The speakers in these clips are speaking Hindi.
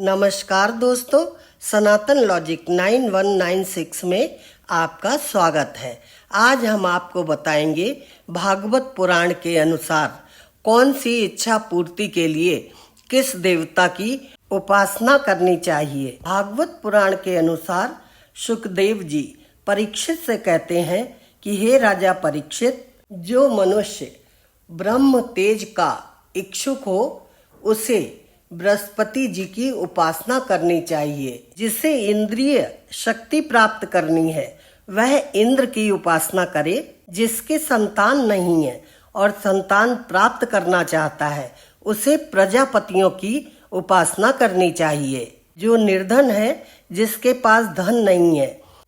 नमस्कार दोस्तों, सनातन लॉजिक 9196 में आपका स्वागत है। आज हम आपको बताएंगे भागवत पुराण के अनुसार कौन सी इच्छा पूर्ति के लिए किस देवता की उपासना करनी चाहिए। भागवत पुराण के अनुसार सुखदेव जी परीक्षित से कहते हैं कि हे राजा परीक्षित, जो मनुष्य ब्रह्म तेज का इच्छुक हो उसे बृहस्पति जी की उपासना करनी चाहिए। जिसे इंद्रिय शक्ति प्राप्त करनी है वह इंद्र की उपासना करे। जिसके संतान नहीं है और संतान प्राप्त करना चाहता है उसे प्रजापतियों की उपासना करनी चाहिए। जो निर्धन है, जिसके पास धन नहीं है,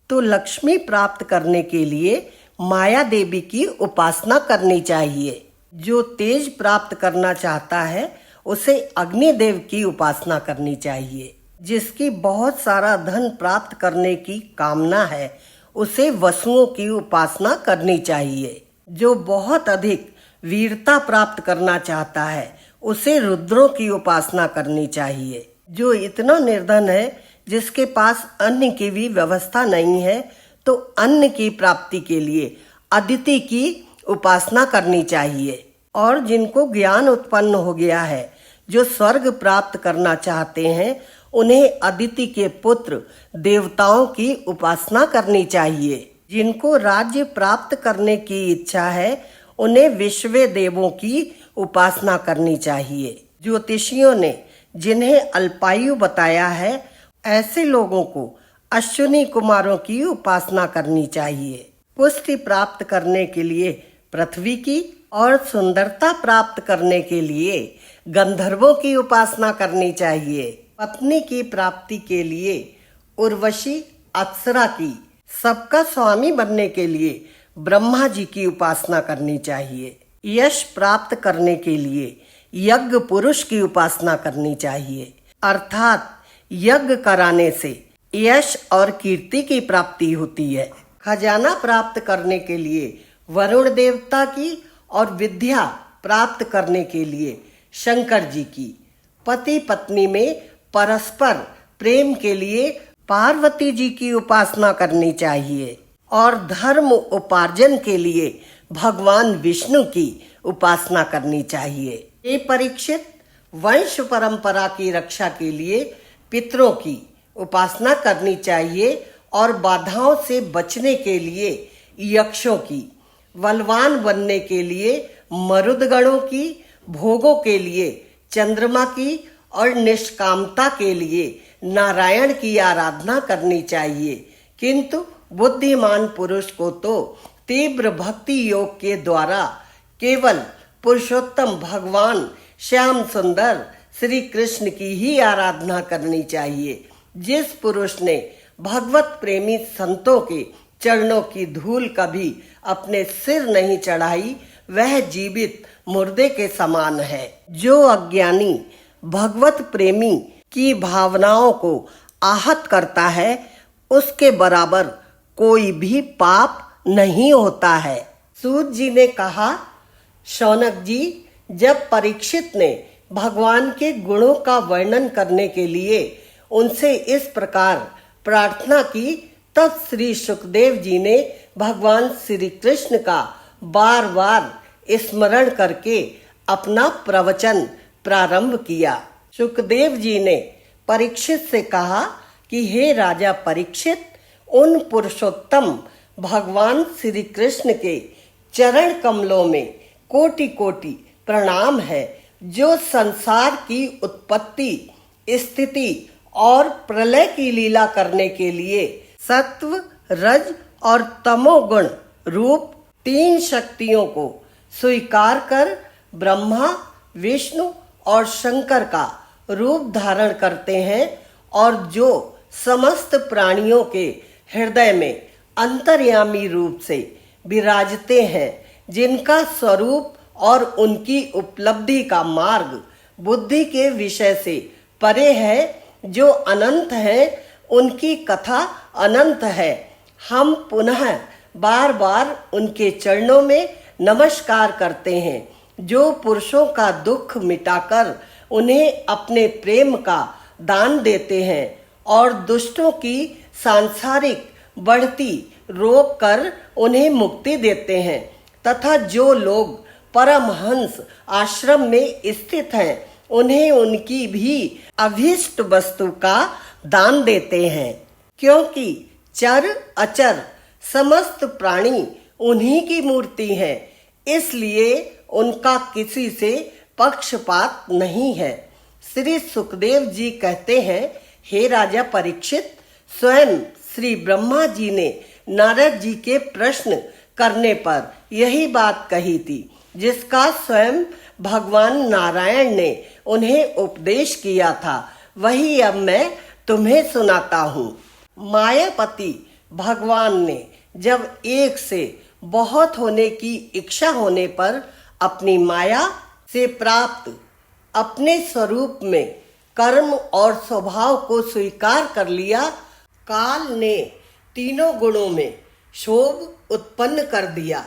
तो लक्ष्मी प्राप्त करने के लिए माया देवी की उपासना करनी चाहिए। जो तेज प्राप्त करना चाहता है उसे अग्निदेव की उपासना करनी चाहिए। जिसकी बहुत सारा धन प्राप्त करने की कामना है उसे वसुओं की उपासना करनी चाहिए। जो बहुत अधिक वीरता प्राप्त करना चाहता है उसे रुद्रों की उपासना करनी चाहिए। जो इतना निर्धन है जिसके पास अन्न की भी व्यवस्था नहीं है तो अन्न की प्राप्ति के लिए अदिति की उपासना करनी चाहिए। और जिनको ज्ञान उत्पन्न हो गया है, जो स्वर्ग प्राप्त करना चाहते हैं, उन्हें अदिति के पुत्र देवताओं की उपासना करनी चाहिए। जिनको राज्य प्राप्त करने की इच्छा है उन्हें विश्व देवों की उपासना करनी चाहिए। ज्योतिषियों ने जिन्हें अल्पायु बताया है ऐसे लोगों को अश्विनी कुमारों की उपासना करनी चाहिए। पुष्टि प्राप्त करने के लिए पृथ्वी की और सुंदरता प्राप्त करने के लिए गंधर्वों की उपासना करनी चाहिए। पत्नी की प्राप्ति के लिए उर्वशी अप्सरा की, सबका स्वामी बनने के लिए ब्रह्मा जी की उपासना करनी चाहिए। यश प्राप्त करने के लिए यज्ञ पुरुष की उपासना करनी चाहिए। अर्थात यज्ञ कराने से यश और कीर्ति की प्राप्ति होती है। खजाना प्राप्त करने के लिए वरुण देवता की और विद्या प्राप्त करने के लिए शंकर जी की। पति पत्नी में परस्पर प्रेम के लिए पार्वती जी की उपासना करनी चाहिए। और धर्म उपार्जन के लिए भगवान विष्णु की उपासना करनी चाहिए। ये परीक्षित, वंश परंपरा की रक्षा के लिए पितरों की उपासना करनी चाहिए और बाधाओं से बचने के लिए यक्षों की, बलवान बनने के लिए मरुदगणों की, भोगों के लिए चंद्रमा की और निष्कामता के लिए नारायण की आराधना करनी चाहिए। किंतु बुद्धिमान पुरुष को तो तीव्र भक्ति योग के द्वारा केवल पुरुषोत्तम भगवान श्याम सुंदर श्री कृष्ण की ही आराधना करनी चाहिए। जिस पुरुष ने भगवत प्रेमी संतों के चरणों की धूल कभी अपने सिर नहीं चढ़ाई वह जीवित मुर्दे के समान है। जो अज्ञानी भगवत प्रेमी की भावनाओं को आहत करता है उसके बराबर कोई भी पाप नहीं होता है। सूत जी ने कहा, शौनक जी, जब परीक्षित ने भगवान के गुणों का वर्णन करने के लिए उनसे इस प्रकार प्रार्थना की तब श्री सुखदेव जी ने भगवान श्री कृष्ण का बार बार स्मरण करके अपना प्रवचन प्रारंभ किया। सुखदेव जी ने परीक्षित से कहा कि हे राजा परीक्षित, उन पुरुषोत्तम भगवान श्री कृष्ण के चरण कमलों में कोटि कोटि प्रणाम है, जो संसार की उत्पत्ति, स्थिति और प्रलय की लीला करने के लिए सत्व, रज और तमोगुण रूप 3 शक्तियों को स्वीकार कर ब्रह्मा, विष्णु और शंकर का रूप धारण करते हैं और जो समस्त प्राणियों के हृदय में अंतर्यामी रूप से विराजते हैं, जिनका स्वरूप और उनकी उपलब्धि का मार्ग बुद्धि के विषय से परे है, जो अनंत है, उनकी कथा अनंत है। हम पुनः बार बार उनके चरणों में नमस्कार करते हैं, जो पुरुषों का दुख मिटाकर उन्हें अपने प्रेम का दान देते हैं और दुष्टों की सांसारिक बढ़ती रोक कर उन्हें मुक्ति देते हैं तथा जो लोग परमहंस आश्रम में स्थित हैं उन्हें उनकी भी अभीष्ट वस्तु का दान देते हैं, क्योंकि चर अचर समस्त प्राणी उन्हीं की मूर्ति है, इसलिए उनका किसी से पक्षपात नहीं है। श्री सुखदेव जी कहते हैं, हे राजा परीक्षित, स्वयं श्री ब्रह्मा जी ने नारद जी के प्रश्न करने पर यही बात कही थी, जिसका स्वयं भगवान नारायण ने उन्हें उपदेश किया था, वही अब मैं तुम्हें सुनाता हूँ। मायापति भगवान ने जब एक से बहुत होने की इच्छा होने पर अपनी माया से प्राप्त अपने स्वरूप में कर्म और स्वभाव को स्वीकार कर लिया, काल ने तीनों गुणों में क्षोभ उत्पन्न कर दिया।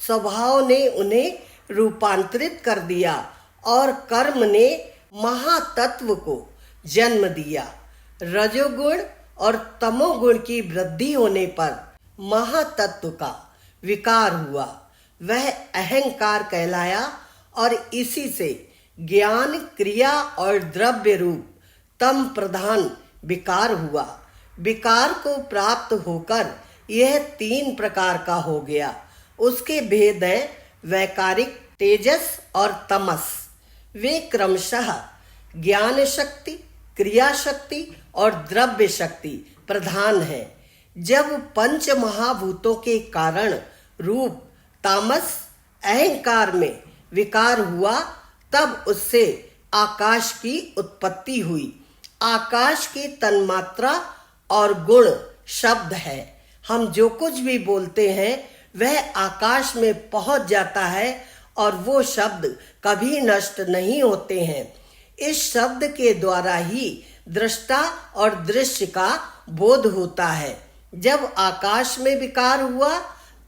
स्वभाव ने उन्हें रूपांतरित कर दिया और कर्म ने महातत्व को जन्म दिया। रजोगुण और तमोगुण की वृद्धि होने पर महातत्व का विकार हुआ, वह अहंकार कहलाया और इसी से ज्ञान, क्रिया और द्रव्य रूप तम प्रधान विकार हुआ। विकार को प्राप्त होकर यह 3 प्रकार का हो गया। उसके भेद हैं वैकारिक, तेजस और तमस। वे क्रमशः ज्ञान शक्ति, क्रिया शक्ति और द्रव्य शक्ति प्रधान है। जब पंच महाभूतों के कारण रूप तामस अहंकार में विकार हुआ, तब उससे आकाश की उत्पत्ति हुई। आकाश की तन्मात्रा और गुण शब्द है। हम जो कुछ भी बोलते हैं वह आकाश में पहुंच जाता है और वो शब्द कभी नष्ट नहीं होते हैं। इस शब्द के द्वारा ही दृष्टा और दृश्य का बोध होता है। जब आकाश में विकार हुआ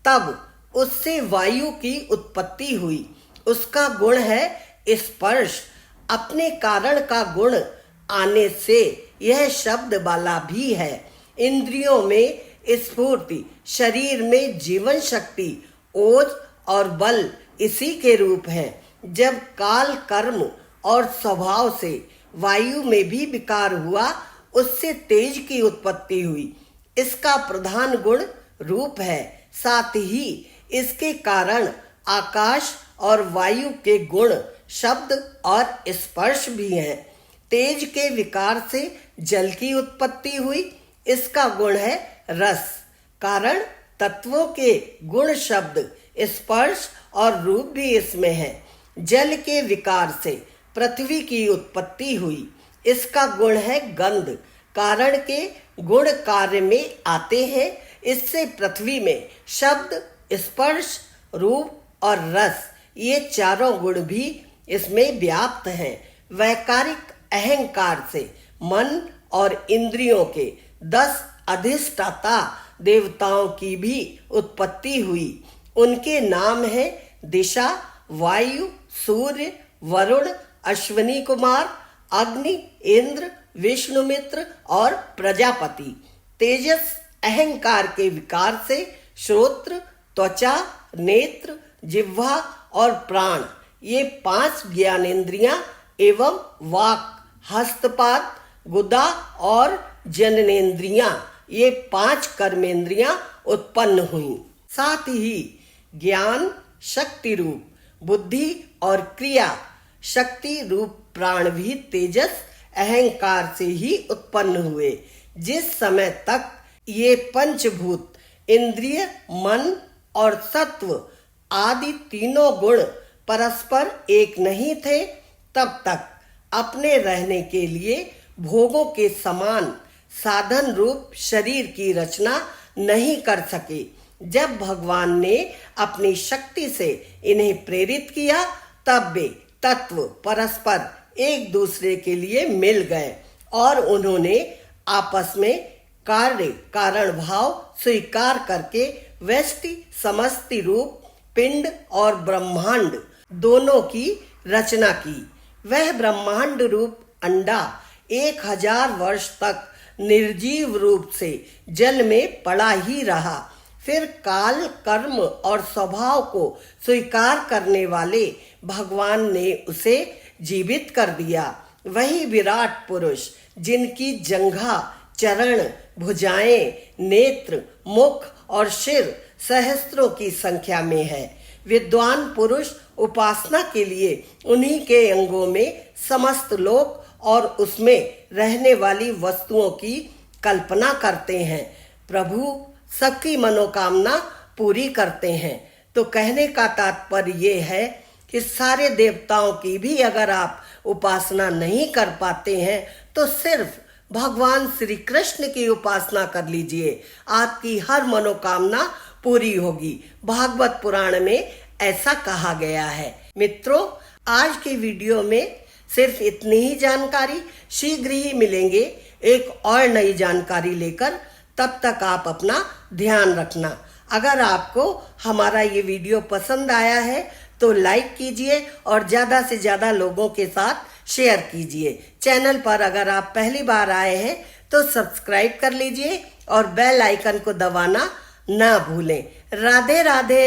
तब उससे वायु की उत्पत्ति हुई। उसका गुण है स्पर्श। अपने कारण का गुण आने से यह शब्द वाला भी है। इंद्रियों में स्फूर्ति, शरीर में जीवन शक्ति, ओज और बल इसी के रूप है। जब काल, कर्म और स्वभाव से वायु में भी विकार हुआ, उससे तेज की उत्पत्ति हुई। इसका प्रधान गुण रूप है, साथ ही इसके कारण आकाश और वायु के गुण शब्द और स्पर्श भी हैं। तेज के विकार से जल की उत्पत्ति हुई। इसका गुण है रस। कारण तत्वों के गुण शब्द, स्पर्श और रूप भी इसमें है। जल के विकार से पृथ्वी की उत्पत्ति हुई। इसका गुण है गंध। कारण के गुण कार्य में आते हैं। इससे पृथ्वी में शब्द, स्पर्श, रूप और रस ये चारों गुण भी इसमें व्याप्त हैं। वैकारिक अहंकार से मन और इंद्रियों के 10 अधिष्ठाता देवताओं की भी उत्पत्ति हुई। उनके नाम है दिशा, वायु, सूर्य, वरुण, अश्विनी कुमार, अग्नि, इंद्र, विष्णुमित्र और प्रजापति। तेजस अहंकार के विकार से श्रोत्र, त्वचा, नेत्र, जिह्वा और प्राण ये 5 ज्ञानेंद्रियां एवं वाक, हस्तपाद, गुदा और जननेंद्रियां ये 5 कर्मेंद्रियां उत्पन्न हुई। साथ ही ज्ञान शक्ति रूप, बुद्धि और क्रिया शक्ति रूप प्राण भी तेजस अहंकार से ही उत्पन्न हुए। जिस समय तक ये पंचभूत, इंद्रिय, मन और सत्व आदि तीनों गुण परस्पर एक नहीं थे, तब तक अपने रहने के लिए भोगों के समान साधन रूप शरीर की रचना नहीं कर सके। जब भगवान ने अपनी शक्ति से इन्हें प्रेरित किया, तब वे तत्व परस्पर एक दूसरे के लिए मिल गए और उन्होंने आपस में कार्य कारण भाव स्वीकार करके व्यष्टि समष्टि रूप पिंड और ब्रह्मांड दोनों की रचना की। वह ब्रह्मांड रूप अंडा 1000 वर्ष तक निर्जीव रूप से जल में पड़ा ही रहा। फिर काल, कर्म और स्वभाव को स्वीकार करने वाले भगवान ने उसे जीवित कर दिया। वही विराट पुरुष जिनकी जंघा, चरण, भुजाएं, नेत्र, मुख और सिर सहस्त्रों की संख्या में है। विद्वान पुरुष उपासना के लिए उन्हीं के अंगों में समस्त लोक और उसमें रहने वाली वस्तुओं की कल्पना करते हैं। प्रभु सबकी मनोकामना पूरी करते हैं। तो कहने का तात्पर्य ये है कि सारे देवताओं की भी अगर आप उपासना नहीं कर पाते हैं तो सिर्फ भगवान श्री कृष्ण की उपासना कर लीजिए, आपकी हर मनोकामना पूरी होगी। भागवत पुराण में ऐसा कहा गया है। मित्रों, आज की वीडियो में सिर्फ इतनी ही जानकारी। शीघ्र ही मिलेंगे एक और नई जानकारी लेकर। तब तक आप अपना ध्यान रखना। अगर आपको हमारा ये वीडियो पसंद आया है तो लाइक कीजिए और ज़्यादा से ज़्यादा लोगों के साथ शेयर कीजिए। चैनल पर अगर आप पहली बार आए हैं तो सब्सक्राइब कर लीजिए और बेल आइकन को दबाना ना भूलें। राधे राधे।